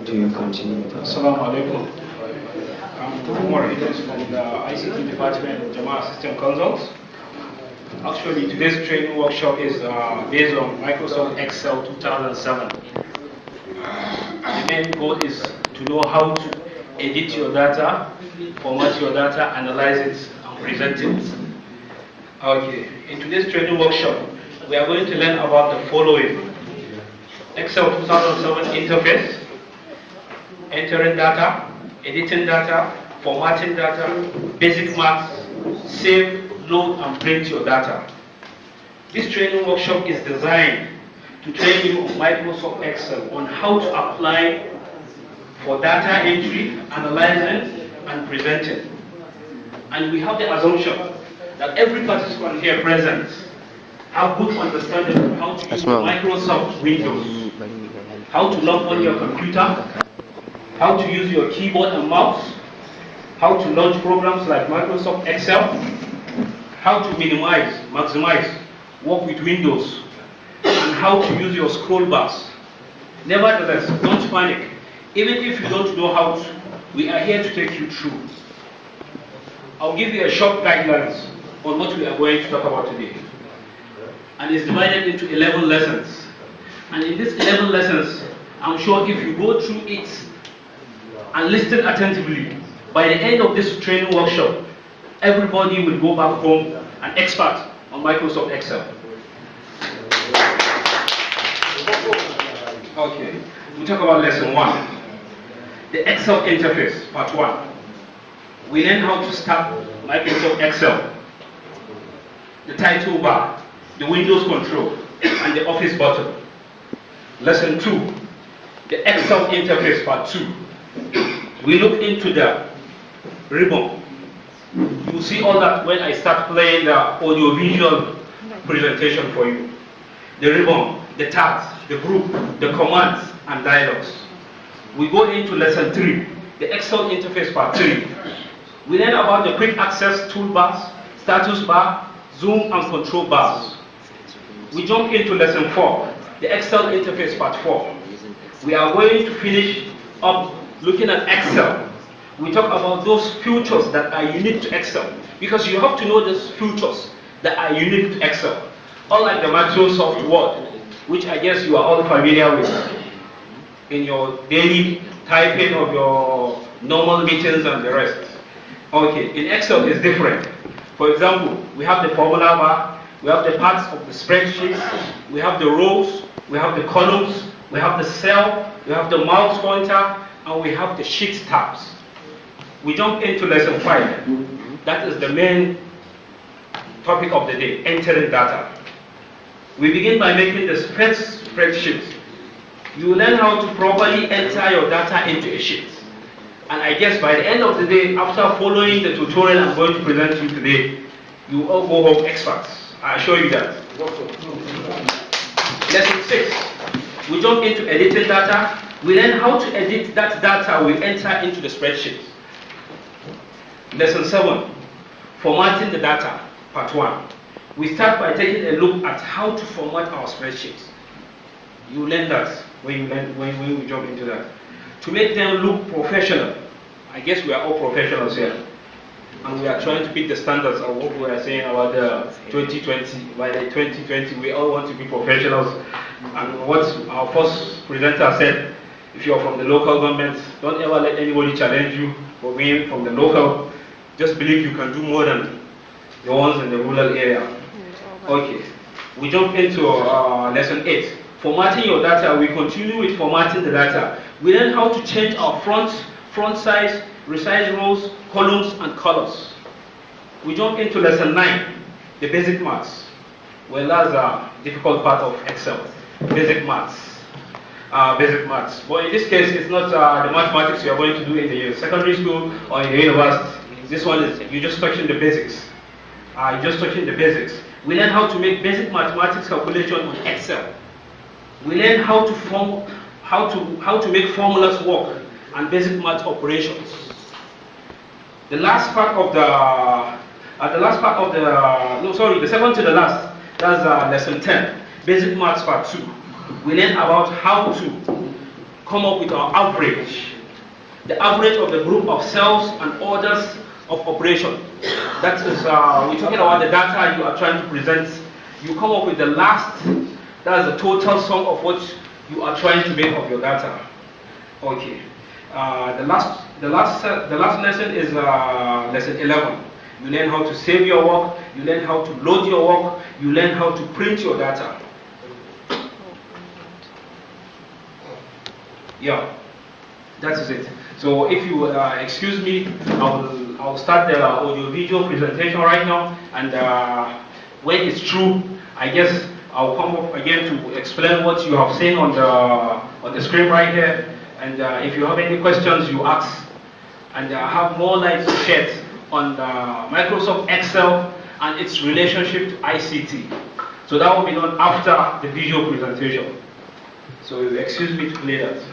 like to continue with us. Assalamu alaikum. I'm Umar Idris from the ICT Department, Jama'a System Consults. Actually, today's training workshop is based on Microsoft Excel 2007. The main goal is to know how to edit your data, format your data, analyze it, and present it. Okay, in today's training workshop, we are going to learn about the following. Excel 2007 interface, entering data, editing data, formatting data, basic maths, save, load, and print your data. This training workshop is designed to train you on Microsoft Excel on how to apply for data entry, analyzing, and presenting. And we have the assumption that every participant here present have good understanding of how to use Microsoft Windows, how to log on your computer, how to use your keyboard and mouse, how to launch programs like Microsoft Excel, how to minimize, maximize, work with Windows, and how to use your scroll bars. Nevertheless, don't panic. Even if you don't know how to, we are here to take you through. I'll give you a short guidelines on what we are going to talk about today. And it's divided into 11 lessons. And in these 11 lessons, I'm sure if you go through it and listen attentively, by the end of this training workshop, everybody will go back home an expert on Microsoft Excel. Okay, we talk about lesson 1. The Excel interface, part 1. We learn how to start Microsoft Excel, the title bar, the Windows control, and the Office button. Lesson 2, the Excel interface, part 2. We look into the ribbon. You will see all that when I start playing the audio-visual presentation for you. The ribbon, the tabs, the group, the commands, and dialogues. We go into lesson 3, the Excel interface, part 3. We learn about the quick access toolbars, status bar, zoom, and control bars. We jump into lesson 4, the Excel interface, part 4. We are going to finish up looking at Excel. We talk about those features that are unique to Excel, because you have to know those features that are unique to Excel. Unlike the Microsoft Word, which I guess you are all familiar with in your daily typing of your normal meetings and the rest. Okay, in Excel it's different. For example, we have the formula bar, we have the parts of the spreadsheet, we have the rows, we have the columns, we have the cell, we have the mouse pointer, and we have the sheet tabs. We jump into lesson 5. That is the main topic of the day, entering data. We begin by making the spreadsheet. You learn how to properly enter your data into a sheet. And I guess by the end of the day, after following the tutorial I'm going to present to you today, you all go home experts. I assure you that. Lesson 6. We jump into editing data. We learn how to edit that data we enter into the spreadsheet. Lesson 7. Formatting the data, part 1. We start by taking a look at how to format our spreadsheets. You learn that when we jump into that. To make them look professional. I guess we are all professionals here. And we are trying to beat the standards of what we are saying about the 2020. By the 2020, we all want to be professionals. And what our first presenter said, if you are from the local government, don't ever let anybody challenge you for being from the local. Just believe you can do more than the ones in the rural area. Okay, we jump into lesson 8. Formatting your data. We continue with formatting the data. We learn how to change our front size, resize rows, columns, and colors. We jump into lesson 9, the basic maths. Well, that's a difficult part of Excel. Basic maths. Basic maths. But in this case, it's not the mathematics you are going to do in the secondary school or in the university. This one is you're just touching the basics. You're just touching the basics. We learn how to make basic mathematics calculation on Excel. We learn how to make formulas work and basic math operations. The second to the last, that's lesson 10, basic maths part 2. We learn about how to come up with our average. The average of the group of cells and orders of operation. That is, we're talking about the data you are trying to present. You come up with the last, that's the total sum of what you are trying to make of your data. Okay. The last lesson is lesson 11. You learn how to save your work, you learn how to load your work, you learn how to print your data. Yeah, that is it. So if you excuse me, I'll start the audio-video presentation right now, and when it's true, I guess I'll come up again to explain what you have seen on the screen right here. And if you have any questions, you ask, and have more light to shed on Microsoft Excel and its relationship to ICT. So that will be done after the video presentation. So excuse me to play that.